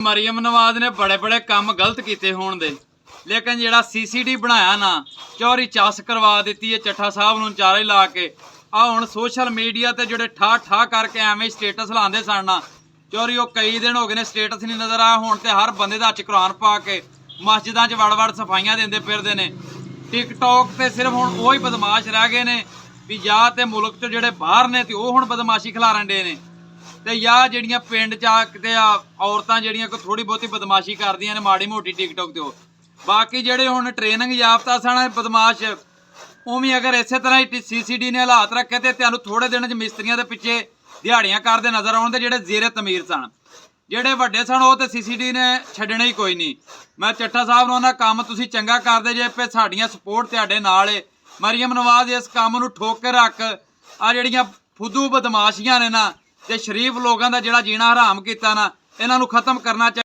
मरियम नवाज ने बड़े बड़े काम गलत किए होने दे, लेकिन ਜਿਹੜਾ CCD बनाया ना चौरी चस करवा दी है ਚੱਠਾ साहब ਨੂੰ ਚਾਰੇ ला के आ हुण सोशल मीडिया ते ਜਿਹੜੇ ठा ठा करके एवें स्टेटस लाते सन ना चौरी वो कई दिन हो गए ने स्टेटस नहीं नज़र आया। हुण ते हर बंदे दा कुरान पा के मस्जिदां च वड़ वड़ सफाइयां देंदे फिरदे ने। टिकटॉक ते सिर्फ हुण ओही बदमाश रह गए ने भी या ते मुल्क चों ਜਿਹੜੇ बाहर ने ते ਉਹ ਹੁਣ बदमाशी खिलारन डे ने ਤੇ ਜਾਂ ਜਿਹੜੀਆਂ ਪਿੰਡ ਚ ਆ ਕਿਤੇ ਆ ਔਰਤਾਂ ਜਿਹੜੀਆਂ ਕੋਈ ਥੋੜੀ ਬਹੁਤੀ ਬਦਮਾਸ਼ੀ ਕਰਦੀਆਂ ਨੇ ਮਾੜੀ ਮੋਟੀ ਟਿਕਟੌਕ ਤੇ ਉਹ ਬਾਕੀ ਜਿਹੜੇ ਹੁਣ ਟ੍ਰੇਨਿੰਗ ਯਾਫਤਾ ਸਨ ਬਦਮਾਸ਼ ਉਵੇਂ ਅਗਰ ਇਸੇ ਤਰ੍ਹਾਂ ਹੀ CCD ਨੇ ਹਾਲਾਤ ਰੱਖੇ ਤੇ ਤੁਹਾਨੂੰ ਥੋੜੇ ਦਿਨ ਚ ਮਿਸਤਰੀਆਂ ਦੇ ਪਿੱਛੇ ਦਿਹਾੜੀਆਂ ਕਰਦੇ ਨਜ਼ਰ ਆਉਣ ਦੇ ਜਿਹੜੇ ਜ਼ੇਰੇ ਤਮੀਰ ਸਨ। ਜਿਹੜੇ ਵੱਡੇ ਸਨ ਉਹ ਤੇ CCD ਨੇ ਛੱਡਣਾ ਹੀ ਕੋਈ ਨਹੀਂ। ਮੈਂ ਚੱਠਾ ਸਾਹਿਬ ਨੂੰ ਉਹਨਾਂ ਕੰਮ ਤੁਸੀਂ ਚੰਗਾ ਕਰਦੇ ਜੇ ਪੇ ਸਾਡੀਆਂ ਸਪੋਰਟ ਤੁਹਾਡੇ ਨਾਲ ਏ। ਮਰੀਮ ਨਵਾਜ਼ ਇਸ ਕੰਮ ਨੂੰ ਠੋਕ ਕੇ ਰੱਖ ਆ ਜਿਹੜੀਆਂ ਫੁੱਦੂ ਬਦਮਾਸ਼ੀਆਂ ਨੇ ਨਾ ਤੇ शरीफ लोगों का जिहड़ा जीना हराम किया ना इन्हां नूं खत्म करना चाहिए।